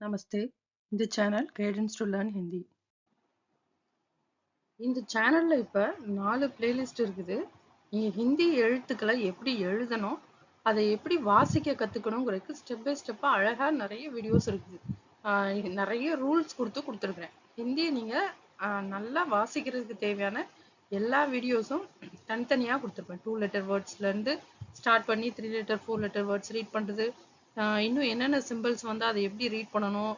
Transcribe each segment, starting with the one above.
Namaste. இந்த channel guidance to learn Hindi. இந்த சேனல்ல இப்ப 4 பிளேலிஸ்ட் இருக்குது. நீங்க ஹிந்தி எழுத்துக்களை எப்படி எழுதணும், அதை எப்படி வாசிக்க கத்துக்கணுங்கிறதுக்கு ஸ்டெப் பை ஸ்டெப்பா அழகா நிறைய வீடியோஸ் இருக்குது. நிறைய ரூல்ஸ் கொடுத்துருக்குறேன். ஹிந்தியை நீங்க நல்லா வாசிக்கிறதுக்கு தேவையான எல்லா வீடியோஸும் தனித்தனியா கொடுத்துருப்பேன். 2 லெட்டர் வேர்ட்ஸ்ல இருந்து ஸ்டார்ட் பண்ணி 3 லெட்டர் 4 லெட்டர் வேர்ட்ஸ் ரீட் பண்றது, இன்னும் என்னென்ன சிம்பிள்ஸ் வந்து அதை எப்படி ரீட் பண்ணணும்,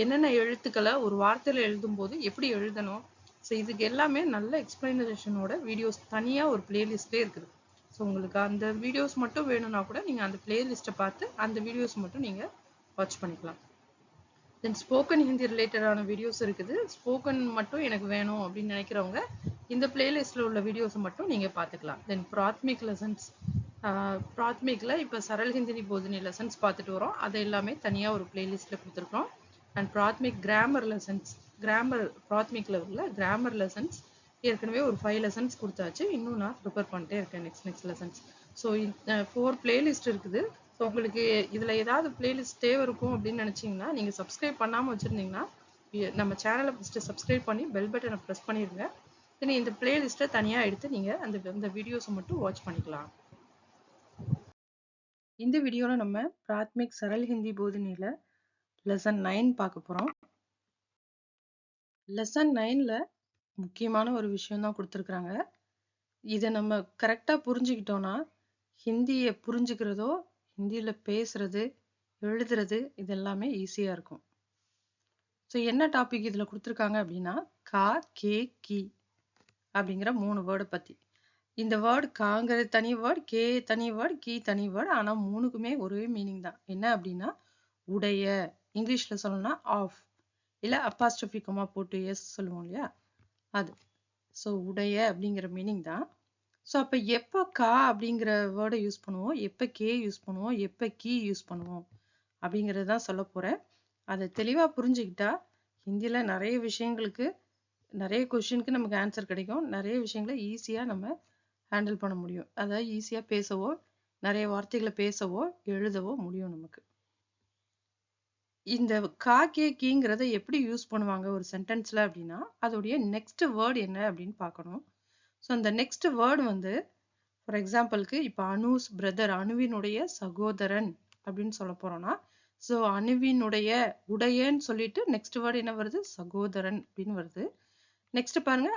என்னென்ன எழுத்துக்களை ஒரு வார்த்தையில எழுதும் போது எப்படி எழுதணும். ஸோ இதுக்கு எல்லாமே நல்ல எக்ஸ்பிளனேஷனோட வீடியோஸ் தனியாக ஒரு பிளேலிஸ்ட்லேயே இருக்குது. ஸோ உங்களுக்கு அந்த வீடியோஸ் மட்டும் வேணும்னா கூட நீங்கள் அந்த பிளேலிஸ்ட்டை பார்த்து அந்த வீடியோஸ் மட்டும் நீங்கள் வாட்ச் பண்ணிக்கலாம். தென் ஸ்போக்கன் ஹிந்தி ரிலேட்டடான வீடியோஸ் இருக்குது. ஸ்போக்கன் மட்டும் எனக்கு வேணும் அப்படின்னு நினைக்கிறவங்க இந்த பிளேலிஸ்ட்டில் உள்ள வீடியோஸை மட்டும் நீங்கள் பார்த்துக்கலாம். தென் பிராத்மிக் லெசன்ஸ், பிராத்மிக்ல இப்போ சரல் ஹிந்தி போதினி லெசன்ஸ் பார்த்துட்டு வரோம். அதை எல்லாமே தனியாக ஒரு பிளேலிஸ்ட்டில் கொடுத்துருக்கோம். And Prathmik grammar lessons, grammar பிராத்மிக்ல உள்ள கிராமர் லெசன்ஸ் ஏற்கனவே ஒரு 5 லெசன்ஸ் கொடுத்தாச்சு. இன்னும் நான் ப்ரிப்பேர் பண்ணிட்டே இருக்கேன் நெக்ஸ்ட் லெசன்ஸ். ஸோ 4 பிளேலிஸ்ட் இருக்குது. ஸோ உங்களுக்கு இதில் ஏதாவது பிளேலிஸ்ட் தேவை இருக்கும் அப்படின்னு நினச்சிங்கன்னா நீங்கள் சப்ஸ்கிரைப் பண்ணாமல் வச்சுருந்தீங்கன்னா நம்ம சேனலை ஃபஸ்ட்டு சப்ஸ்கிரைப் பண்ணி பெல் பட்டனை ப்ரெஸ் பண்ணிடுங்க. தென் இந்த பிளேலிஸ்ட்டை தனியாக எடுத்து நீங்கள் அந்த வீடியோஸை மட்டும் வாட்ச் பண்ணிக்கலாம். இந்த வீடியோவில் நம்ம பிராத்மிக் சரல் ஹிந்தி போதினியில் லெசன் 9 பார்க்க போகிறோம். லெசன் 9ல முக்கியமான ஒரு விஷயம் தான் கொடுத்துருக்குறாங்க. இதை நம்ம கரெக்டாக புரிஞ்சுக்கிட்டோன்னா ஹிந்தியை புரிஞ்சுக்கிறதோ ஹிந்தியில் பேசுறது எழுதுறது இது எல்லாமே ஈஸியாக இருக்கும். ஸோ என்ன டாபிக் இதில் கொடுத்துருக்காங்க அப்படின்னா கா கே கி அப்படிங்கிற 3 வேர்டை பற்றி. இந்த வேர்டு காங்கிறது தனி வேர்டு, கே தனி வேர்டு, கி தனி வேர்டு. ஆனால் 3க்குமே ஒரே மீனிங் தான். என்ன அப்படின்னா உடைய, இங்கிலீஷில் சொல்லணும்னா ஆஃப், இல்லை அப்பாஸ்ட்ரோஃபி கமா போட்டு எஸ் சொல்லுவோம் இல்லையா, அது. ஸோ உடைய அப்படிங்கிற மீனிங் தான். ஸோ அப்போ எப்போ கா அப்படிங்கிற வேர்டை யூஸ் பண்ணுவோம், எப்போ கே யூஸ் பண்ணுவோம், எப்போ கீ யூஸ் பண்ணுவோம் அப்படிங்கிறது தான் சொல்ல போகிறேன். அதை தெளிவாக புரிஞ்சுக்கிட்டா ஹிந்தியில் நிறைய விஷயங்களுக்கு, நிறைய கொஷினுக்கு நமக்கு ஆன்சர் கிடைக்கும். நிறைய விஷயங்களை ஈஸியாக நம்ம ஹேண்டில் பண்ண முடியும். அதாவது ஈஸியாக பேசவோ நிறைய வார்த்தைகளை பேசவோ எழுதவோ முடியும் நமக்கு. இந்த கா கே கீங்கிறத எப்படி யூஸ் பண்ணுவாங்க ஒரு சென்டென்ஸ்ல அப்படின்னா அதோடைய நெக்ஸ்ட் வேர்டு என்ன அப்படின்னு பார்க்கணும். ஸோ அந்த நெக்ஸ்ட் வேர்டு வந்து ஃபார் எக்ஸாம்பிளுக்கு இப்போ அனுஸ் பிரதர், அணுவினுடைய சகோதரன் அப்படின்னு சொல்ல போறோம்னா ஸோ அணுவினுடைய உடையன்னு சொல்லிட்டு நெக்ஸ்ட் வேர்டு என்ன வருது, சகோதரன் அப்படின்னு வருது. நெக்ஸ்ட் பாருங்க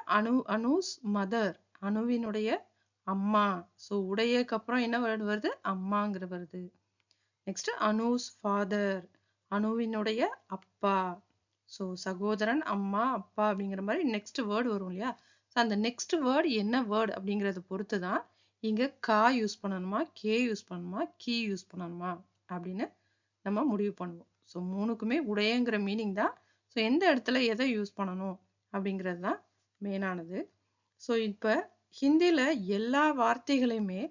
அனுஸ் மதர், அணுவினுடைய அம்மா. ஸோ உடையக்கு அப்புறம் என்ன வேர்டு வருது, அம்மாங்கிற வருது. நெக்ஸ்ட் அனுஸ் ஃபாதர், அணுவினுடைய அப்பா. ஸோ சகோதரன், அம்மா, அப்பா அப்படிங்கிற மாதிரி நெக்ஸ்ட் வேர்டு வரும் இல்லையா. ஸோ அந்த நெக்ஸ்ட் வேர்டு என்ன வேர்டு அப்படிங்கிறத பொறுத்து தான் இங்க கா யூஸ் பண்ணணுமா, கே யூஸ் பண்ணணுமா, கீ யூஸ் பண்ணணுமா அப்படின்னு நம்ம முடிவு பண்ணுவோம். ஸோ 3க்குமே உடையங்கிற மீனிங் தான். ஸோ எந்த இடத்துல எதை யூஸ் பண்ணணும் அப்படிங்கிறது தான் மெயினானது. ஸோ இப்போ ஹிந்தியில் எல்லா வார்த்தைகளையுமே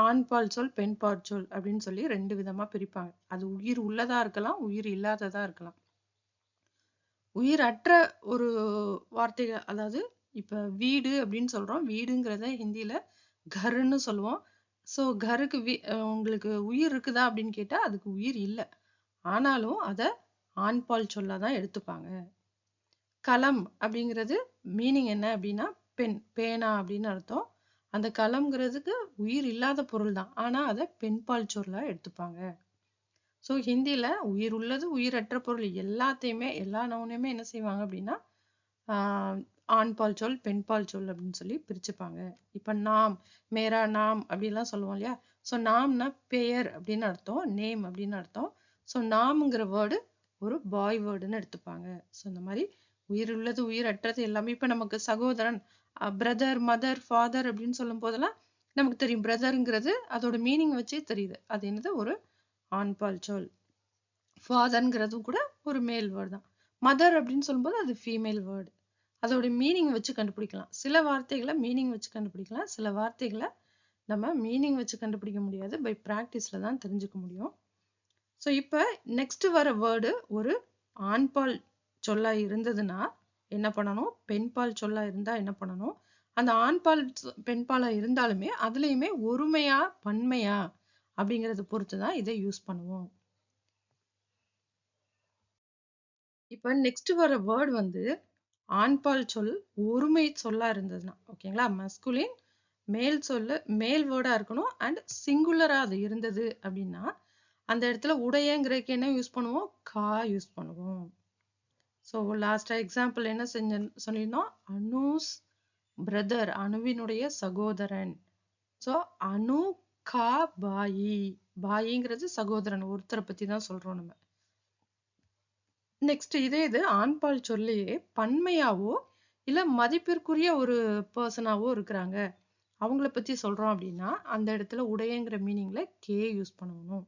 ஆண்பால் சொல் பெண்பால் சொல் அப்படின்னு சொல்லி 2 விதமா பிரிப்பாங்க. அது உயிர் உள்ளதா இருக்கலாம், உயிர் இல்லாததா இருக்கலாம். உயிர் அற்ற ஒரு வார்த்தைகள், அதாவது இப்ப வீடு அப்படின்னு சொல்றோம். வீடுங்கிறத ஹிந்தியில கருன்னு சொல்லுவோம். ஸோ கருக்கு உங்களுக்கு உயிர் இருக்குதா அப்படின்னு கேட்டா அதுக்கு உயிர் இல்லை. ஆனாலும் அதை ஆண்பால் சொல்லாதான் எடுத்துப்பாங்க. கலம் அப்படிங்கிறது மீனிங் என்ன அப்படின்னா பெண், பேனா அப்படின்னு அர்த்தம். அந்த கலம்ங்கிறதுக்கு உயிர் இல்லாத பொருள் தான், ஆனா அதை பெண்பால் சொல்லா எடுத்துப்பாங்க. ஸோ ஹிந்தியில உயிர் உள்ளது உயிரற்ற பொருள் எல்லாத்தையுமே எல்லா நவுனையுமே என்ன செய்வாங்க அப்படின்னா ஆண்பால் சொல் பெண்பால் சொல் அப்படின்னு சொல்லி பிரிச்சுப்பாங்க. இப்ப நாம், மேரா நாம் அப்படின்லாம் சொல்லுவோம் இல்லையா. ஸோ நாம்னா பெயர் அப்படின்னு அர்த்தம், நேம் அப்படின்னு அர்த்தம். ஸோ நாம்ங்கிற வேர்டு ஒரு பாய் வேர்டுன்னு எடுத்துப்பாங்க. ஸோ இந்த மாதிரி உயிர் உள்ளது உயிரற்றது எல்லாமே. இப்ப நமக்கு சகோதரன், பிரதர், மதர், ஃபாதர் அப்படின்னு சொல்லும் போதெல்லாம் நமக்கு தெரியும் பிரதர்ங்கிறது அதோட மீனிங் வச்சே தெரியுது அது என்னது, ஒரு ஆண்பால் சொல். ஃபாதர்ங்கிறதும் கூட ஒரு மேல் வேர்டு தான். மதர் அப்படின்னு சொல்லும்போது அது ஃபீமேல் வேர்டு. அதோட மீனிங் வச்சு கண்டுபிடிக்கலாம். சில வார்த்தைகளை மீனிங் வச்சு கண்டுபிடிக்கலாம், சில வார்த்தைகளை நம்ம மீனிங் வச்சு கண்டுபிடிக்க முடியாது, பை ப்ராக்டிஸ்ல தான் தெரிஞ்சுக்க முடியும். ஸோ இப்போ நெக்ஸ்ட் வர வேர்டு ஒரு ஆண்பால் சொல்லா இருந்ததுன்னா என்ன பண்ணணும், பெண்பால் சொல்லா இருந்தா என்ன பண்ணணும், அந்த ஆண்பால் பெண்பாலா இருந்தாலுமே அதுலயுமே ஒருமையா பன்மையா அப்படிங்கறத பொறுத்து தான் இதை யூஸ் பண்ணுவோம். இப்ப நெக்ஸ்ட் வர வேர்ட் வந்து ஆண்பால் சொல் ஒருமை சொல்லா இருந்ததுன்னா, ஓகேங்களா? மஸ்குலின் மேல் சொல்லு மேல் வேர்டா இருக்கணும் அண்ட் சிங்குலரா அது இருந்தது அப்படின்னா, அந்த இடத்துல உடையங்கிறதுக்கு என்ன யூஸ் பண்ணுவோம்? கா யூஸ் பண்ணுவோம். ஸோ லாஸ்டா எக்ஸாம்பிள் என்ன சொல்லியிருந்தோம்? அனுஸ் பிரதர், அணுவினுடைய சகோதரன். ஸோ அணு கா பாயி. பாயிங்கிறது சகோதரன், ஒருத்தரை பத்தி தான் சொல்றோம் நம்ம. நெக்ஸ்ட் இதே இது ஆண்பால் சொல்லியே பன்மையாவோ இல்ல மதிப்பிற்குரிய ஒரு பர்சனாவோ இருக்கிறாங்க, அவங்கள பத்தி சொல்றோம் அப்படின்னா அந்த இடத்துல உடையங்கிற மீனிங்ல கே யூஸ் பண்ணணும்.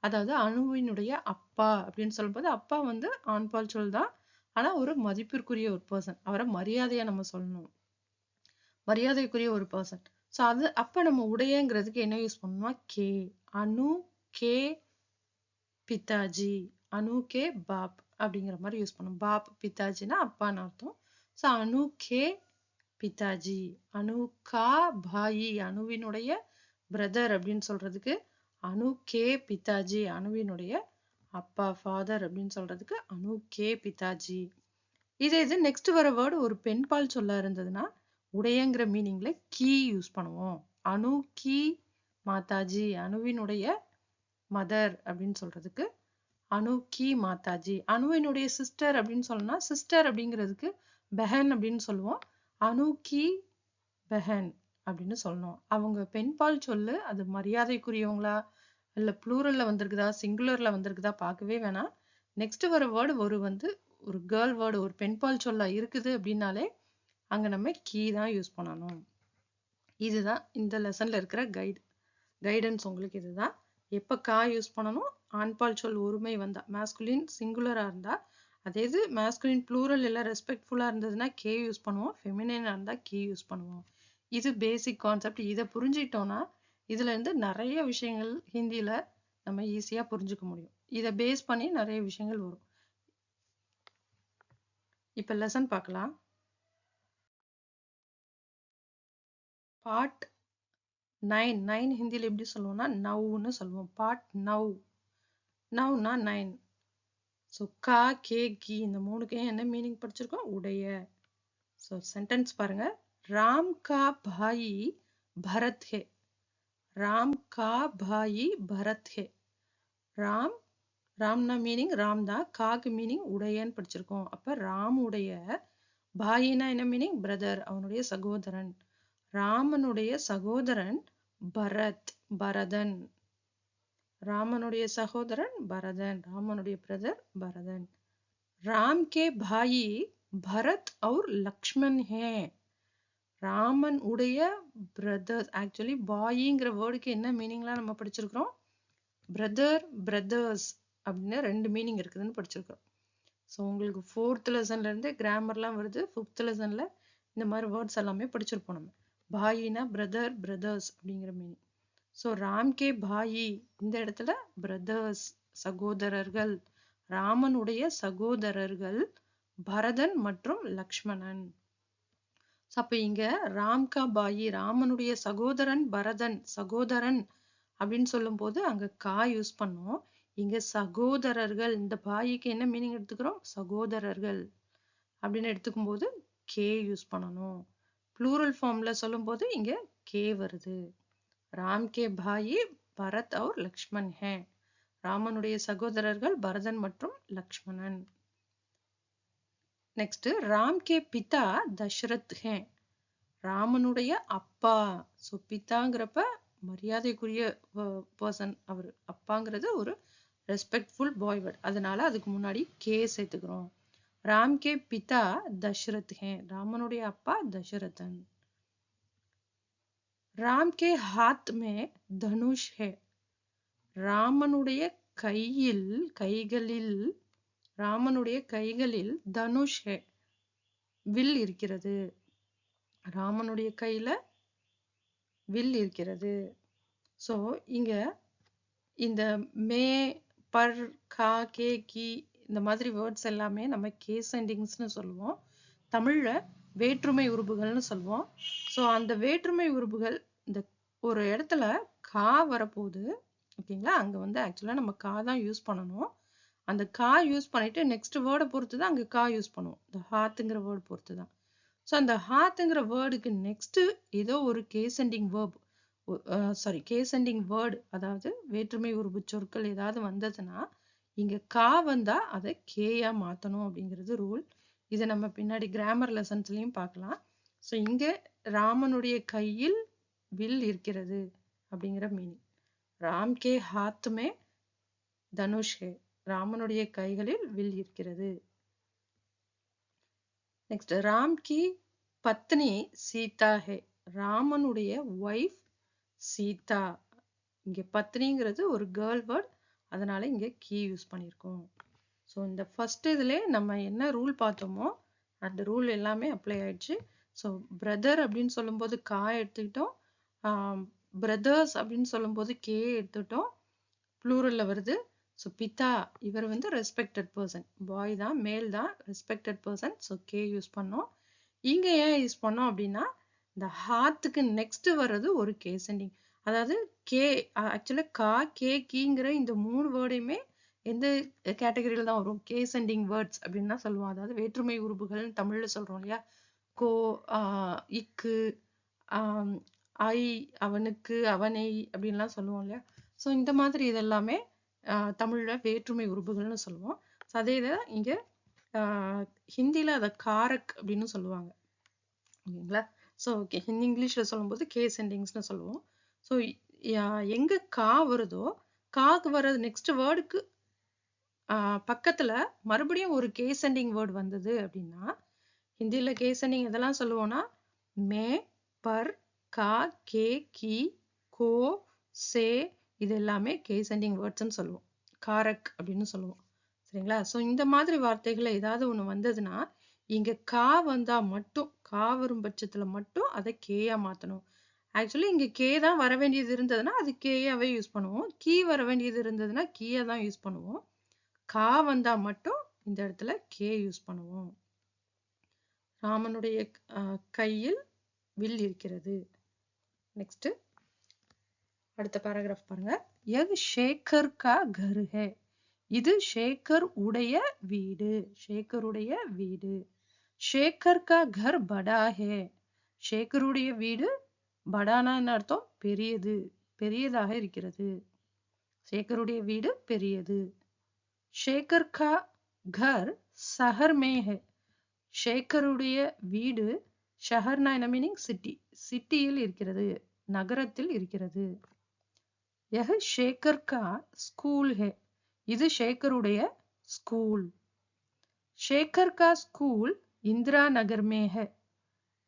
அதாவது அணுவினுடைய அப்பா அப்படின்னு சொல்லும்போது அப்பா வந்து ஆண்பால் சொல் தான், ஆனா ஒரு மதிப்பிற்குரிய ஒரு பர்சன், அவரை மரியாதையா நம்ம சொல்லணும், மரியாதைக்குரிய ஒரு பர்சன். ஸோ அது அப்ப நம்ம உடையங்கிறதுக்கு என்ன யூஸ் பண்ணணும்னா கே. அணு கே பிதாஜி, அணு கே பாப் அப்படிங்கிற மாதிரி யூஸ் பண்ணும். பாப் பிதாஜினா அப்பான்னு அர்த்தம். ஸோ அணு கே பிதாஜி. அணு கா பாயி, அணுவினுடைய பிரதர் அப்படின்னு சொல்றதுக்கு அணு கே பிதாஜி, அணுவினுடைய அப்பா ஃபாதர் அப்படின்னு சொல்றதுக்கு அணு கே பிதாஜி. இதே இது நெக்ஸ்ட் வர வேர்டு ஒரு பெண்பால் சொல்ல இருந்ததுன்னா உடையங்கிற மீனிங்ல கீ யூஸ் பண்ணுவோம். அணு கீ மாதாஜி, அணுவினுடைய மதர் அப்படின்னு சொல்றதுக்கு அணு கி மாதாஜி. அணுவினுடைய சிஸ்டர் அப்படின்னு சொல்லணும்னா சிஸ்டர் அப்படிங்கிறதுக்கு பெஹன் அப்படின்னு சொல்லுவோம். அணு கி பெஹன் அப்படின்னு சொல்லணும். அவங்க பெண்பால் சொல்லு அது மரியாதைக்குரியவங்களா இல்ல ப்ளூரல்ல வந்திருக்குதா சிங்குலர்ல வந்திருக்குதா பார்க்கவே வேணாம். நெக்ஸ்ட் வர வேர்டு ஒரு கேர்ள் வேர்டு ஒரு பெண்பால் சொல்ல இருக்குது அப்படின்னாலே அங்க நம்ம கீ தான் யூஸ் பண்ணணும். இதுதான் இந்த லெசன்ல இருக்கிற கைடன்ஸ். உங்களுக்கு இதுதான். எப்ப கா யூஸ் பண்ணணும்? ஆண்பால் சொல் ஒருமை வந்தா, மாஸ்குலின் சிங்குலரா இருந்தா. அதே இது மாஸ்குலின் ப்ளூரல் இல்ல ரெஸ்பெக்ட்ஃபுல்லா இருந்ததுன்னா கே யூஸ் பண்ணுவோம். ஃபெமினைனா இருந்தா கீ யூஸ் பண்ணுவோம். இது பேசிக் கான்செப்ட். இதை புரிஞ்சிட்டோம்னா இதுல இருந்து நிறைய விஷயங்கள் ஹிந்தில நம்ம ஈஸியா புரிஞ்சுக்க முடியும். இதை பேஸ் பண்ணி நிறைய விஷயங்கள் வரும். இப்ப லெசன் பார்க்கலாம். பார்ட் 9 ஹிந்தில எப்படி சொல்லுவோம்னா நவ்னு சொல்லுவோம். பார்ட் நவ்னா 9. ஸோ கா கே கி இந்த மூணுக்கே என்ன மீனிங் படிச்சிருக்கோம்? உடைய. ஸோ சென்டென்ஸ் பாருங்க. ராம் கா பாயி பரத் ஹே. ராம் கா பாயி பரத் ஹே. ராம்னா மீனிங் ராம் தான், காக்கு மீனிங் உடையன்னு படிச்சிருக்கோம். அப்ப ராம் உடைய, பாயினா என்ன மீனிங்? பிரதர், அவனுடைய சகோதரன். ராமனுடைய சகோதரன் பரதன். ராமனுடைய சகோதரன் பரதன், ராமனுடைய பிரதர் பரதன். ராம் கே பாயி பரத் और लक्ष्मण है. ராமன் உடைய பிரதர்ஸ். ஆக்சுவலி பாயிங்கிற வேர்டுக்கு என்ன மீனிங்லாம் நம்ம படிச்சிருக்கிறோம்? பிரதர்ஸ் அப்படின்னு 2 மீனிங் இருக்குதுன்னு படிச்சிருக்கிறோம். ஸோ உங்களுக்கு 4th லெசன்ல இருந்து கிராமர்லாம் வருது. 5th லெசன்ல இந்த மாதிரி வேர்ட்ஸ் எல்லாமே படிச்சிருப்போம் நம்ம. பாயினா பிரதர்ஸ் அப்படிங்கிற மீனிங். ஸோ ராம் கே பாயி இந்த இடத்துல பிரதர்ஸ் சகோதரர்கள், ராமனுடைய சகோதரர்கள் பரதன் மற்றும் லக்ஷ்மணன். அப்ப இங்க ராம் கா பாயி, ராமனுடைய சகோதரன் பரதன், சகோதரன் அப்படின்னு சொல்லும் போது அங்க கா யூஸ் பண்ணோம். இங்க சகோதரர்கள், இந்த பாயிக்கு என்ன மீனிங் எடுத்துக்கிறோம்? சகோதரர்கள் அப்படின்னு எடுத்துக்கும் போது கே யூஸ் பண்ணணும். ப்ளூரல் ஃபார்ம்ல சொல்லும் போது இங்க கே வருது. ராம் கே பாயி பரத் और लक्ष्मण है. ராமனுடைய சகோதரர்கள் பரதன் மற்றும் லக்ஷ்மணன். நெக்ஸ்ட் ராம் கே பிதா தசரத் ஹே. ராமனுடைய அப்பா. ஸோ பிதாங்கிறப்ப மரியாதைக்குரிய பர்சன். அவர் அப்பாங்கிறது ஒரு ரெஸ்பெக்ட்ஃபுல் பாய் வேர்ட், அதனால அதுக்கு முன்னாடி கே சேர்த்துக்கிறோம். ராம் கே பிதா தசரத் ஹே. ராமனுடைய அப்பா தசரதன். ராம் கே ஹாத் மே தனுஷ் ஹே. ராமனுடைய கைகளில் தனுஷ் ஹே, வில் இருக்கிறது. ராமனுடைய கையில வில் இருக்கிறது. ஸோ இங்க இந்த மே பர் கா கே கி இந்த மாதிரி வேர்ட்ஸ் எல்லாமே நம்ம கேஸ் எண்டிங்ஸ்னு சொல்லுவோம். தமிழ்ல வேற்றுமை உருபுகள்னு சொல்லுவோம். ஸோ அந்த வேற்றுமை உருபுகள் இந்த ஒரு இடத்துல கா வரப்போகுது, ஓகேங்களா? அங்க வந்து ஆக்சுவலா நம்ம கா தான் யூஸ் பண்ணணும். அந்த கா யூஸ் பண்ணிட்டு நெக்ஸ்ட் வேர்டை பொறுத்து தான் அங்கே கா யூஸ் பண்ணுவோம். இந்த ஹாத்துங்கிற வேர்டு பொறுத்து தான். ஸோ அந்த ஹாத்துங்கிற வேர்டுக்கு நெக்ஸ்ட் ஏதோ ஒரு கேசெண்டிங் வேர்ப், சாரி கேசெண்டிங் வேர்டு, அதாவது வேற்றுமை உருபு சொற்கள் ஏதாவது வந்ததுன்னா இங்க கா வந்தா அதை கேயா மாத்தணும் அப்படிங்கிறது ரூல். இதை நம்ம பின்னாடி கிராமர் லெசன்ஸ்லயும் பார்க்கலாம். ஸோ இங்க ராமனுடைய கையில் வில் இருக்கிறது அப்படிங்கிற மீனிங். ராம் கே ஹாத் மே தனுஷ் ஹே, ராமனுடைய கைகளில் வில் இருக்கிறது. நெக்ஸ்ட் ராம் கி பத்னி சீதா ஹே, ராமனுடைய ஒய்ஃப் சீதா. இங்க பத்னிங்கிறது ஒரு கேர்ள் வேர்ட், அதனால இங்க கீ யூஸ் பண்ணியிருக்கோம். ஸோ இந்த ஃபர்ஸ்ட் இதுல நம்ம என்ன ரூல் பார்த்தோமோ அந்த ரூல் எல்லாமே அப்ளை ஆயிடுச்சு. ஸோ பிரதர் அப்படின்னு சொல்லும்போது கா எடுத்துக்கிட்டோம், பிரதர்ஸ் அப்படின்னு சொல்லும்போது கே எடுத்துக்கிட்டோம், ப்ளூரல்ல வருது. ஸோ பிதா இவர் வந்து ரெஸ்பெக்டட் பர்சன், பாய் தான், மேல் தான், respected person. So K use பண்ணோம். இங்க ஏன் யூஸ் பண்ணோம் அப்படின்னா இந்த ஹாத்துக்கு நெக்ஸ்ட் வர்றது ஒரு கேசெண்டிங், அதாவது கே. ஆக்சுவலா கா கே கீங்கிற இந்த 3 வேர்டையுமே எந்த கேட்டகரியில தான் வரும்? கேசெண்டிங் வேர்ட்ஸ் அப்படின்னு தான் சொல்லுவோம். அதாவது வேற்றுமை உருபுகள் தமிழ்ல சொல்றோம் இல்லையா? கோ, இக்கு, ஐ, அவனுக்கு, அவனை அப்படின்லாம் சொல்லுவோம் இல்லையா? ஸோ இந்த மாதிரி இதெல்லாமே தமிழ்ல வேற்றுமை உருபுகள்னு சொல்லுவோம். ஸோ அதே இதை இங்க ஹிந்தில அதை காரக் அப்படின்னு சொல்லுவாங்க, ஓகேங்களா? ஸோ ஓகே, இங்கிலீஷ்ல சொல்லும்போது கேசெண்டிங்ஸ்னு சொல்லுவோம். ஸோ எங்க கா வருதோ, காக்கு வர்றது நெக்ஸ்ட் வேர்டுக்கு பக்கத்துல மறுபடியும் ஒரு கேசெண்டிங் வேர்டு வந்தது அப்படின்னா, ஹிந்தியில கேசெண்டிங் எதெல்லாம் சொல்லுவோம்னா மே, பர், கா, கே, கி, கோ, சே, இது எல்லாமே கேசெண்டிங் வேர்ட்ஸ்ன்னு சொல்லுவோம், காரக் அப்படின்னு சொல்லுவோம். சரிங்களா? ஸோ இந்த மாதிரி வார்த்தைகள் ஏதாவது ஒண்ணு வந்ததுன்னா இங்க கா வந்தா மட்டும், கா வரும் பட்சத்துல மட்டும் அதை கேயா மாத்தணும். ஆக்சுவலி இங்க கே தான் வர வேண்டியது இருந்ததுன்னா அது கேயாவே யூஸ் பண்ணுவோம். கீ வர வேண்டியது இருந்ததுன்னா கீயா தான் யூஸ் பண்ணுவோம். கா வந்தா மட்டும் இந்த இடத்துல கே யூஸ் பண்ணுவோம். ராமனுடைய கையில் வில் இருக்கிறது. நெக்ஸ்ட் அடுத்த பேராகிராஃப் பாருங்க. யஹ் ஷேகர் கா கர் ஹே, இது ஷேகர் உடைய வீடு, ஷேகருடைய வீடு. ஷேகர் கா கர் படா ஹே, ஷேகருடைய வீடு படானா என்ன அர்த்தம்? பெரியது, பெரியதாக இருக்கிறது. ஷேகருடைய வீடு பெரியது. ஷேகர் கா கர் சஹர் மே ஹே, ஷேகருடைய வீடு, ஷஹர்னா என்ன மீனிங்? சிட்டி, சிட்டியில் இருக்கிறது, நகரத்தில் இருக்கிறது. யஹ் ஷேகர் கா ஸ்கூல் ஹே, இது ஷேகருடைய ஸ்கூல். ஷேகர் கா ஸ்கூல் இந்திரா நகர் மே ஹே,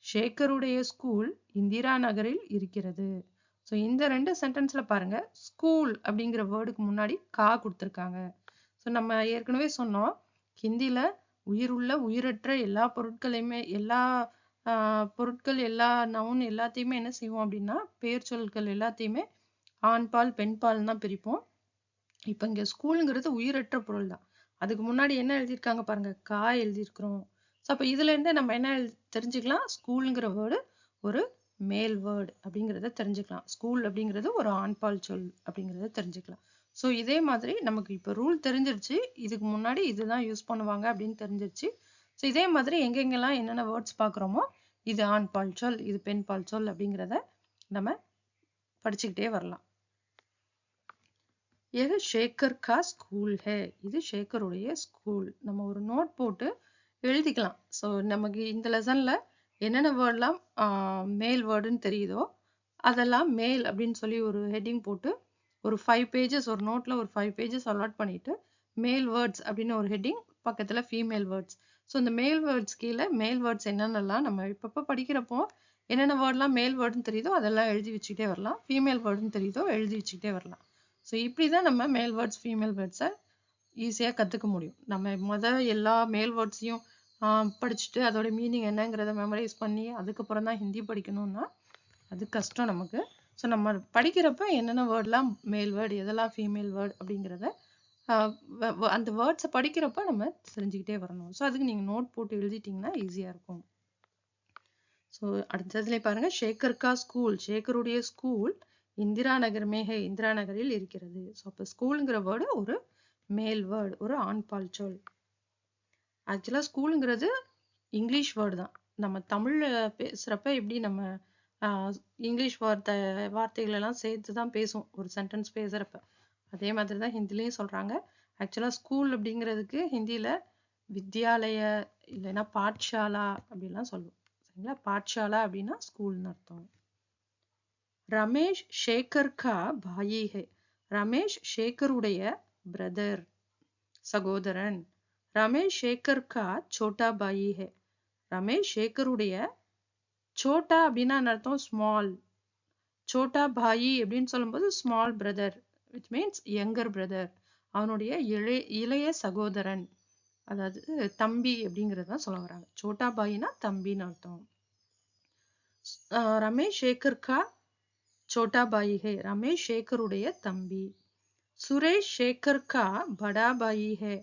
ஷேகருடைய ஸ்கூல் இந்திரா நகரில் இருக்கிறது. ஸோ இந்த 2 சென்டென்ஸ்ல பாருங்க, ஸ்கூல் அப்படிங்கிற வேர்டுக்கு முன்னாடி கா கொடுத்துருக்காங்க. ஸோ நம்ம ஏற்கனவே சொன்னோம், ஹிந்தில உயிருள்ள உயிரற்ற எல்லா பொருட்களையுமே, எல்லா பொருட்கள், எல்லா நவுன் எல்லாத்தையுமே என்ன செய்வோம் அப்படின்னா பெயர் சொற்கள் எல்லாத்தையுமே ஆண்பால் பெண்பால் தான் பிரிப்போம். இப்ப இங்க ஸ்கூலுங்கிறது உயிரற்ற பொருள் தான். அதுக்கு முன்னாடி என்ன எழுதியிருக்காங்க பாருங்க, கா எழுதியிருக்கிறோம். ஸோ அப்ப இதுல இருந்து நம்ம என்ன தெரிஞ்சுக்கலாம்? ஸ்கூலுங்கிற வேர்டு ஒரு மேல் வேர்டு அப்படிங்கிறத தெரிஞ்சுக்கலாம். ஸ்கூல் அப்படிங்கிறது ஒரு ஆண்பால் சொல் அப்படிங்கிறத தெரிஞ்சுக்கலாம். ஸோ இதே மாதிரி நமக்கு இப்ப ரூல் தெரிஞ்சிருச்சு, இதுக்கு முன்னாடி இதுதான் யூஸ் பண்ணுவாங்க அப்படின்னு தெரிஞ்சிருச்சு. ஸோ இதே மாதிரி எங்கெங்கெல்லாம் என்னென்ன வேர்ட்ஸ் பார்க்குறோமோ இது ஆண்பால் சொல், இது பெண்பால் சொல் அப்படிங்கிறத நம்ம படிச்சுக்கிட்டே வரலாம். यह ஷேகர் கா ஸ்கூல் ஹே, இது ஷேகருடைய ஸ்கூல். நம்ம ஒரு நோட் போட்டு எழுதிக்கலாம். ஸோ நமக்கு இந்த லெசன்ல என்னென்ன வேர்ட்லாம் மேல் வேர்டுன்னு தெரியுதோ அதெல்லாம் மேல் அப்படின்னு சொல்லி ஒரு ஹெட்டிங் போட்டு ஒரு 5 பேஜஸ், ஒரு நோட்ல ஒரு 5 பேஜஸ் அலாட் பண்ணிட்டு மேல் வேர்ட்ஸ் அப்படின்னு ஒரு ஹெட்டிங், பக்கத்துல ஃபீமேல் வேர்ட்ஸ். ஸோ இந்த மேல் வேர்ட்ஸ் கீழே மேல் வேர்ட்ஸ் என்னென்னலாம் நம்ம இப்பப்போ படிக்கிறப்போ என்னென்ன வேர்ட்லாம் மேல் வேர்டுன்னு தெரியுதோ அதெல்லாம் எழுதி வச்சுக்கிட்டே வரலாம். ஃபீமேல் வேர்டுன்னு தெரியுதோ எழுதி வச்சுக்கிட்டே வரலாம். ஸோ இப்படி தான் நம்ம மேல் வேர்ட்ஸ் ஃபீமேல் வேர்ட்ஸை ஈஸியாக கற்றுக்க முடியும். நம்ம எல்லா மேல் வேர்ட்ஸையும் படிச்சுட்டு அதோட மீனிங் என்னங்கிறத மெமரைஸ் பண்ணி அதுக்கப்புறம் தான் ஹிந்தி படிக்கணும்னா அது கஷ்டம் நமக்கு. ஸோ நம்ம படிக்கிறப்ப என்னென்ன வேர்ட்லாம் மேல் வேர்டு, எதெல்லாம் ஃபீமேல் வேர்டு அப்படிங்கிறத அந்த வேர்ட்ஸை படிக்கிறப்ப நம்ம தெரிஞ்சுக்கிட்டே வரணும். ஸோ அதுக்கு நீங்கள் நோட் போட்டு எழுதிட்டிங்கன்னா ஈஸியாக இருக்கும். ஸோ அடுத்ததுல பாருங்க, ஷேகர் கா ஸ்கூல், ஷேகருடைய ஸ்கூல் இந்திரா நகர் மேக, இந்திரா நகரில் இருக்கிறது. ஸோ அப்போ ஸ்கூலுங்கிற வேர்டு ஒரு மேல் வேர்டு, ஒரு ஆண்பால் சொல். ஆக்சுவலா ஸ்கூலுங்கிறது இங்கிலீஷ் வேர்டு தான். நம்ம தமிழ்ல பேசுறப்ப எப்படி நம்ம இங்கிலீஷ் வார்த்தைகள் எல்லாம் சேர்த்து தான் பேசுவோம் ஒரு சென்டென்ஸ் பேசுறப்ப. அதே மாதிரி தான் ஹிந்திலையும் சொல்றாங்க. ஆக்சுவலா ஸ்கூல் அப்படிங்கிறதுக்கு ஹிந்தியில வித்யாலய இல்லைன்னா பாட்ஷாலா அப்படிலாம் சொல்லுவோம். சரிங்களா? பாட்ஷாலா அப்படின்னா ஸ்கூல்னு அர்த்தம். ரமேஷ் ஷேகர் கா பாயி ஹே. ரமேஷ் ஷேகருடைய பிரதர், சகோதரன். ரமேஷ் ஷேகர் கா சோட்டா பாயி ஹே. ரமேஷ் ஷேகருடைய சோட்டா அப்படின்னா அர்த்தம் ஸ்மால். சோட்டா பாயி அப்படின்னு சொல்லும்போது small brother, which means younger brother. அவனுடைய இளைய சகோதரன், அதாவது தம்பி அப்படிங்கறத சொல்ல வராங்க. சோட்டா பாயினா தம்பின்னு அர்த்தம். ரமேஷ் ஷேகர் கா சோட்டா பாயி ஹே. ரமேஷ் ஷேகருடைய தம்பி. சுரேஷ் ஷேகர் கா படா பாயி ஹே.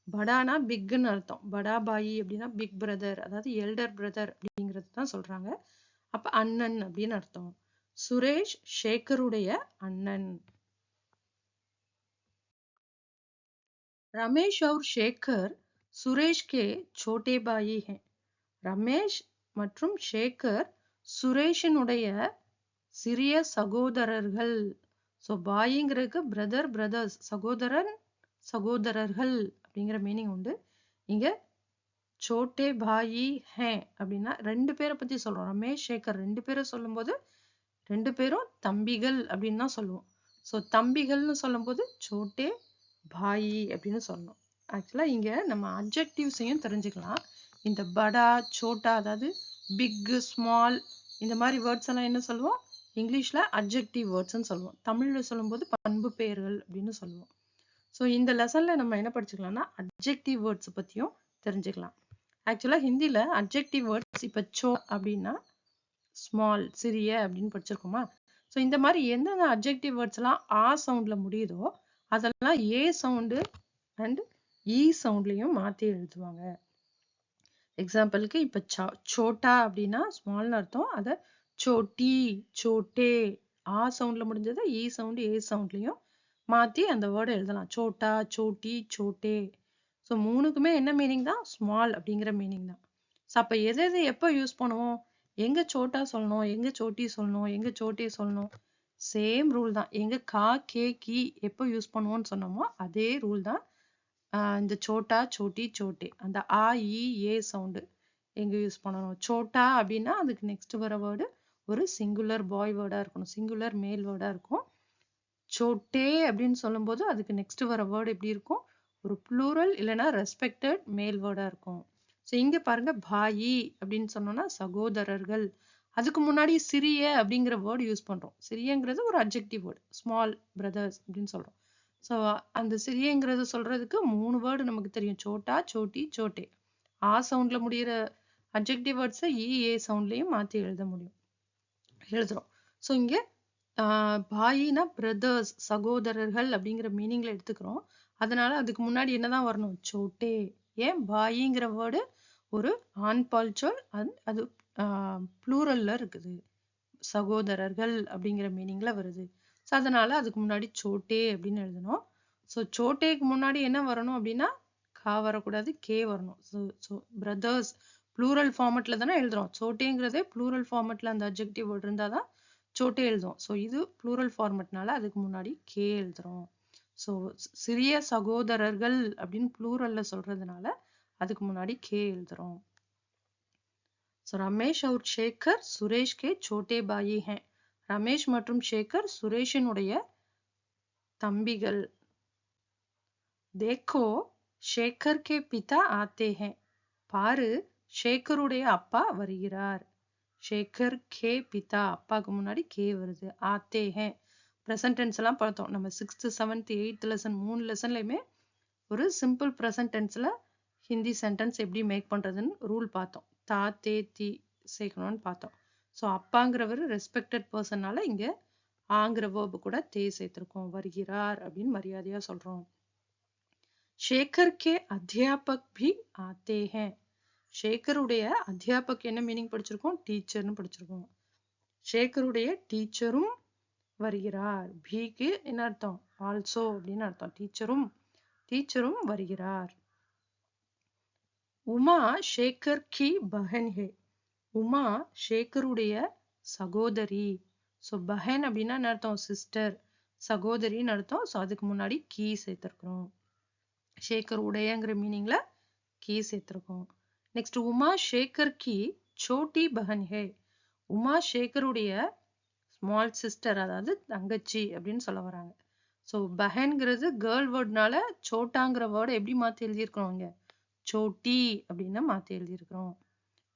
படானா பிக்னு அர்த்தம். படா பாயி அப்படின்னா பிக் பிரதர், அதாவது எல்டர் பிரதர் அப்படிங்கிறது தான் சொல்றாங்க. அப்ப அண்ணன் அப்படின்னு அர்த்தம். சுரேஷ் ஷேகருடைய அண்ணன். रमेश और शेखर सुरेश के छोटे भाई हैं. ரமேஷ் மற்றும் ஷேகர் சுரேஷனுடைய சிறிய சகோதரர்கள். ஸோ பாயிங்கிறதுக்கு பிரதர், பிரதர்ஸ், சகோதரன், சகோதரர்கள் அப்படிங்கிற மீனிங் உண்டு. இங்க சோட்டே பாயி ஹே அப்படின்னா ரெண்டு பேரை பத்தி சொல்றோம். ரமேஷ் ஷேகர் ரெண்டு பேரை சொல்லும் போது ரெண்டு பேரும் தம்பிகள் அப்படின்னு தான் சொல்லுவோம். ஸோ தம்பிகள்னு சொல்லும் போது சோட்டே பாயி அப்படின்னு சொல்லணும். ஆக்சுவலா இங்க நம்ம அட்ஜெக்டிவ்ஸையும் தெரிஞ்சுக்கலாம். இந்த படா, சோட்டா, அதாவது பிக், ஸ்மால், இந்த மாதிரி வேர்ட்ஸ் எல்லாம் என்ன சொல்லுவோம்? இங்கிலீஷ்ல அட்ஜெக்டிவ் வேர்ட்ஸ்ன்னு சொல்லுவோம். தமிழ்ல சொல்லும்போது பண்பு பெயர்கள் அப்படின்னு சொல்லுவோம். ஸோ இந்த லெசன்ல நம்ம என்ன படிச்சுக்கலாம்னா அட்ஜெக்டிவ் வேர்ட்ஸ் பத்தியும் தெரிஞ்சுக்கலாம். ஆக்சுவலா ஹிந்தில அட்ஜெக்டிவ் வேர்ட்ஸ் இப்ப சோ அப்படின்னா ஸ்மால், சிறிய அப்படின்னு படிச்சிருக்கோமா? ஸோ இந்த மாதிரி எந்தெந்த அட்ஜெக்டிவ் வேர்ட்ஸ் எல்லாம் ஆ சவுண்ட்ல முடியுதோ அதெல்லாம் ஏ சவுண்டு அண்ட் இ சவுண்ட்லயும் மாத்தி எழுதுவாங்க. எக்ஸாம்பிளுக்கு இப்ப சோட்டா அப்படின்னா ஸ்மால்னு அர்த்தம். அத சோட்டி, சோட்டே, ஆ சவுண்ட்ல முடிஞ்சதை இ சவுண்ட் ஏ சவுண்ட்லயும் மாத்தி அந்த வேர்டை எழுதலாம். சோட்டா, சோட்டி, சோட்டே. ஸோ மூணுக்குமே என்ன மீனிங் தான்? ஸ்மால் அப்படிங்கிற மீனிங் தான். ஸோ அப்ப எது எது எப்போ யூஸ் பண்ணுவோம்? எங்க சோட்டா சொல்லணும், எங்க சோட்டி சொல்லணும், எங்க சோட்டே சொல்லணும்? சேம் ரூல் தான். எங்க கா, கே, கி எப்போ யூஸ் பண்ணுவோம்னு சொன்னோமோ அதே ரூல் தான். இந்த சோட்டா, சோட்டி, சோட்டே, அந்த ஆ, இ, ஏ சவுண்டு எங்க யூஸ் பண்ணணும்? சோட்டா அப்படின்னா அதுக்கு நெக்ஸ்ட் வர வேர்டு ஒரு சிங்குலர் பாய் வேர்டா இருக்கணும், சிங்குலர் மேல் வேர்டா இருக்கும். சோட்டே அப்படின்னு சொல்லும்போது அதுக்கு நெக்ஸ்ட் வர வேர்டு எப்படி இருக்கும்? ஒரு ப்ளூரல் இல்லைன்னா ரெஸ்பெக்டட் மேல் வேர்டா இருக்கும். ஸோ இங்க பாருங்க, பாயி அப்படின்னு சொன்னோம்னா சகோதரர்கள். அதுக்கு முன்னாடி சிறிய அப்படிங்கிற வேர்டு யூஸ் பண்றோம். சிறியங்கிறது ஒரு அட்ஜெக்டிவ் வேர்டு, ஸ்மால் பிரதர்ஸ் அப்படின்னு சொல்றோம். ஸோ அந்த சிறியங்கிறது சொல்றதுக்கு மூணு வேர்டு நமக்கு தெரியும். சோட்டா, சோட்டி, சோட்டே. ஆ சவுண்ட்ல முடியிற அட்ஜெக்டிவ் வேர்ட்ஸை இ, ஏ சவுண்ட்லயும் மாத்தி எழுதுறோம். ஸோ இங்க பாயினா பிரதர்ஸ், சகோதரர்கள் அப்படிங்கிற மீனிங்ல எடுத்துக்கிறோம். அதனால அதுக்கு முன்னாடி என்னதான் வரணும்? சோட்டே. ஏன்? பாயிங்கிற வேர்டு ஒரு ஆண்பால் சொல், அது ப்ளூரல்ல இருக்குது, சகோதரர்கள் அப்படிங்கிற மீனிங்ல வருது. ஸோ அதனால அதுக்கு முன்னாடி சோட்டே அப்படின்னு எழுதணும். ஸோ சோட்டேக்கு முன்னாடி என்ன வரணும் அப்படின்னா கா வரக்கூடாது, கே வரணும். ஸோ பிரதர்ஸ் ப்ளூரல் ஃபார்மெட்ல தானே எழுதுறோம். சோட்டேங்கிறதே ப்ளூரல் ஃபார்மெட்ல அந்த அட்ஜெக்டிவ் வேர்டு இருந்தாதான் சோட்டே எழுதுவோம். ஸோ இது ப்ளூரல் ஃபார்மெட்னால அதுக்கு முன்னாடி கே எழுதுறோம். ஸோ சிறிய சகோதரர்கள் அப்படின்னு ப்ளூரல்ல சொல்றதுனால அதுக்கு முன்னாடி கே எழுதுறோம். ஸோ ரமேஷ் और शेखर सुरेश के छोटे भाई हैं. ரமேஷ் மற்றும் ஷேகர் சுரேஷனுடைய தம்பிகள். देखो शेखर के पिता आते हैं. பாரு, ஷேகருடைய அப்பா வருகிறார். ஷேகர் கே பிதா, அப்பாவுக்கு முன்னாடி கே வருது. ஆத்தே ஹே ப்ரெசன்ட் டென்ஸ் எல்லாம் பார்த்தோம் நம்ம 6th 7th 8th லெசன் 3 லெசன்லயுமே. ஒரு சிம்பிள் ப்ரெசன்ட் டென்ஸ்ல ஹிந்தி சென்டென்ஸ் எப்படி மேக் பண்றதுன்னு ரூல் பார்த்தோம். தா, தே, தி சேர்க்கணும்னு பார்த்தோம். ஸோ அப்பாங்கிறவர் ரெஸ்பெக்டட் பர்சனால இங்க ஆங்கிற வேர்பு கூட தே சேர்த்திருக்கோம். வருகிறார் அப்படின்னு மரியாதையா சொல்றோம். ஷேகர் கே அத்தியாபக் பி ஆத்தே ஹே. ஷேகருடைய அத்தியாபக் என்ன மீனிங் படிச்சிருக்கோம்? டீச்சர்னு படிச்சிருக்கோம். ஷேகருடைய டீச்சரும் வருகிறார். பிக்கு என்ன அர்த்தம்? ஆல்சோ அப்படின்னு அர்த்தம். டீச்சரும் டீச்சரும் வருகிறார். உமா ஷேகர் கி பஹன் ஹே. உமா ஷேகருடைய சகோதரி. ஸோ பஹன் அப்படின்னா என்ன அர்த்தம்? சிஸ்டர். சகோதரின்னு அர்த்தம். ஸோ அதுக்கு முன்னாடி கீ சேர்த்திருக்கிறோம். ஷேகர் உடையங்கிற மீனிங்ல கீ சேர்த்திருக்கோம். நெக்ஸ்ட் உமா ஷேகர் கி சோட்டி பஹன் ஹே. உமா ஷேகருடைய ஸ்மால் சிஸ்டர், அதாவது தங்கச்சி அப்படின்னு சொல்ல வராங்க. ஸோ பஹன்கிறது கேர்ள் வேர்ட்னால சோட்டாங்கிற வேர்டை எப்படி மாற்றி எழுதியிருக்கிறோம் இங்க? சோட்டி அப்படின்னு மாற்றி எழுதியிருக்கிறோம்.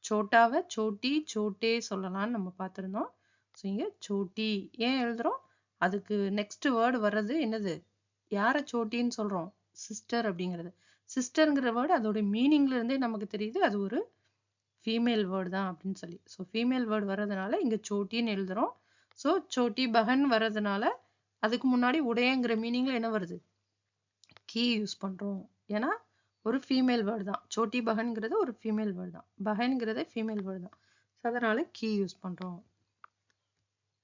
சோட்டாவை சோட்டி சோட்டே சொல்லலாம்னு நம்ம பார்த்துருந்தோம். ஸோ இங்க சோட்டி ஏன் எழுதுறோம்? அதுக்கு நெக்ஸ்ட் வேர்டு வர்றது என்னது? யாரை சோட்டின்னு சொல்றோம்? சிஸ்டர் அப்படிங்கிறது. சிஸ்டர்ங்கிற வேர்டு அதோட மீனிங்ல இருந்தே நமக்கு தெரியுது அது ஒரு ஃபீமேல் வேர்டு தான் அப்படின்னு சொல்லி. ஸோ ஃபீமேல் வேர்டு வர்றதுனால இங்க சோட்டின்னு எழுதுறோம். ஸோ சோட்டி பஹன் வர்றதுனால அதுக்கு முன்னாடி உடையங்கிற மீனிங்ல என்ன வருது? கீ யூஸ் பண்றோம். ஏன்னா ஒரு ஃபீமேல் வேர்டு தான். சோட்டி பஹன்ங்கிறது ஒரு ஃபீமேல் வேர்டு தான். பஹன்ங்கிறதே ஃபீமேல் வேர்டு தான். அதனால கீ யூஸ் பண்றோம்.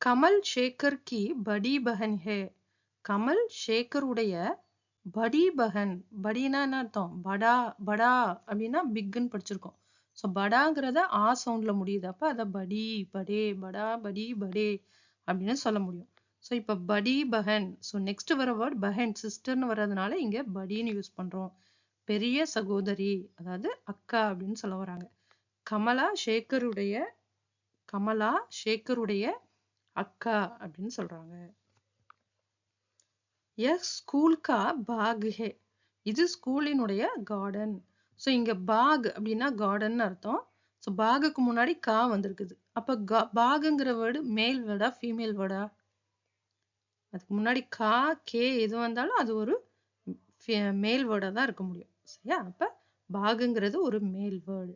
கமல் ஷேகர் கி படி பஹன் ஹே. கமல் ஷேகருடைய படி பஹன். படினா என்ன அர்த்தம்? படா. படா அப்படின்னா பிக்குன்னு படிச்சிருக்கோம். ஸோ படாங்கிறத ஆ சவுண்ட்ல முடியுது. அப்ப அதை படி படே படா படி படே அப்படின்னு சொல்ல முடியும். ஸோ இப்போ படி பஹன். ஸோ நெக்ஸ்ட் வர வேர்ட் பஹன், சிஸ்டர்னு வர்றதுனால இங்க படின்னு யூஸ் பண்றோம். பெரிய சகோதரி, அதாவது அக்கா அப்படின்னு சொல்ல வராங்க. கமலா ஷேகருடைய அக்கா அப்படின்னு சொல்றாங்க. ஸ்கூல் கா பாக் ஹே. இது ஸ்கூலினுடைய கார்டன். ஸோ இங்க பாக் அப்படின்னா கார்டன் அர்த்தம். ஸோ பாகுக்கு முன்னாடி கா வந்திருக்குது. அப்ப பாகுங்கிற வேர்டு மேல் வேர்டா ஃபீமேல் வேர்டா? அதுக்கு முன்னாடி கா கே எது வந்தாலும் அது ஒரு மேல் வேர்டா தான் இருக்க முடியும். சரியா? அப்ப பாகுங்கிறது ஒரு மேல் வேர்டு.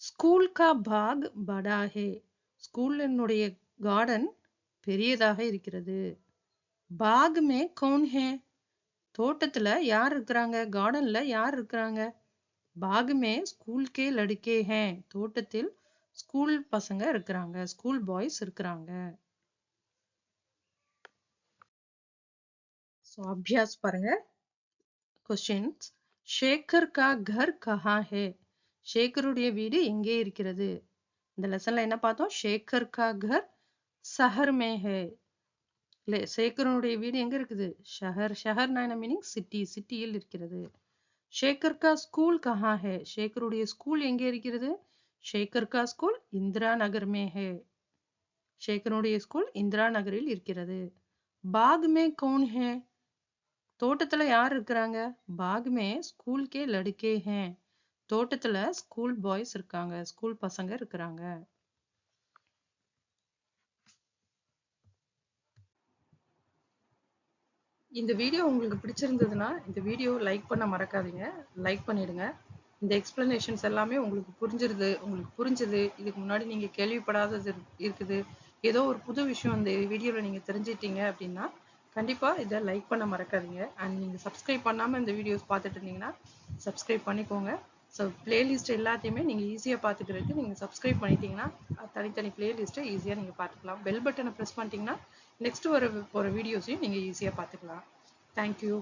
ஸ்கூல் கா பாக் படா ஹே. ஸ்கூலினுடைய கார்டன் பெரியதாக இருக்கிறது. பாக் மே கௌன் ஹே. தோட்டத்துல யார் இருக்கிறாங்க? கார்டன்ல யார் இருக்கிறாங்க? பாக் மே ஸ்கூல் கே லடுக்கே ஹே. தோட்டத்தில் ஸ்கூல் பசங்க இருக்கிறாங்க, ஸ்கூல் பாய்ஸ் இருக்கிறாங்க. ஸோ அபியாஸ் பாருங்க. கொஸ்டின்ஸ். ஷேகர் கா கர் கஹா ஹே. ஷேகருடைய வீடு எங்கே இருக்கிறது? இந்த லெசன்ல என்ன பார்த்தோம்? ஷேகர் கா கர் சஹர் மே ஹே. ஷேகருடைய வீடு எங்க இருக்குது? ஷஹர். ஷஹர்னா என்ன மீனிங்? சிட்டி. சிட்டியில் இருக்கிறது. ஷேகர் கா ஸ்கூல் கஹா ஹே. ஷேகருடைய ஸ்கூல் எங்கே இருக்கிறது? ஷேகர் கா ஸ்கூல் இந்திரா நகர் மே ஹே. ஷேகருடைய ஸ்கூல் இந்திரா நகரில் இருக்கிறது. பாக் மே கௌன் ஹே. தோட்டத்துல யார் இருக்கிறாங்க? பாக் மே ஸ்கூல் கே லடுக்கே ஹே. தோட்டத்துல ஸ்கூல் பாய்ஸ் இருக்காங்க, ஸ்கூல் பசங்க இருக்கிறாங்க. இந்த வீடியோ உங்களுக்கு பிடிச்சிருந்ததுன்னா இந்த வீடியோ லைக் பண்ண மறக்காதீங்க. லைக் பண்ணிடுங்க. இந்த எக்ஸ்பிளனேஷன்ஸ் எல்லாமே உங்களுக்கு புரிஞ்சுது. இதுக்கு முன்னாடி நீங்க கேள்விப்படாதது இருக்குது. ஏதோ ஒரு புது விஷயம் இந்த வீடியோவில் நீங்க தெரிஞ்சிட்டீங்க அப்படின்னா கண்டிப்பா இதை லைக் பண்ண மறக்காதீங்க. அண்ட் நீங்க சப்ஸ்கிரைப் பண்ணாம இந்த வீடியோஸ் பார்த்துட்டு இருந்தீங்கன்னா சப்ஸ்கிரைப் பண்ணிக்கோங்க. ஸோ பிளேலிஸ்ட் எல்லாத்தையுமே நீங்கள் ஈஸியாக பார்த்துக்கிறதுக்கு நீங்கள் சப்ஸ்கிரைப் பண்ணிட்டீங்கன்னா தனித்தனி பிளேலிஸ்ட்டை ஈஸியாக நீங்கள் பார்த்துக்கலாம். பெல் பட்டனை ப்ரெஸ் பண்ணிட்டீங்கன்னா நெக்ஸ்ட் வர வீடியோஸையும் நீங்கள் ஈஸியாக பார்த்துக்கலாம். தேங்க்யூ.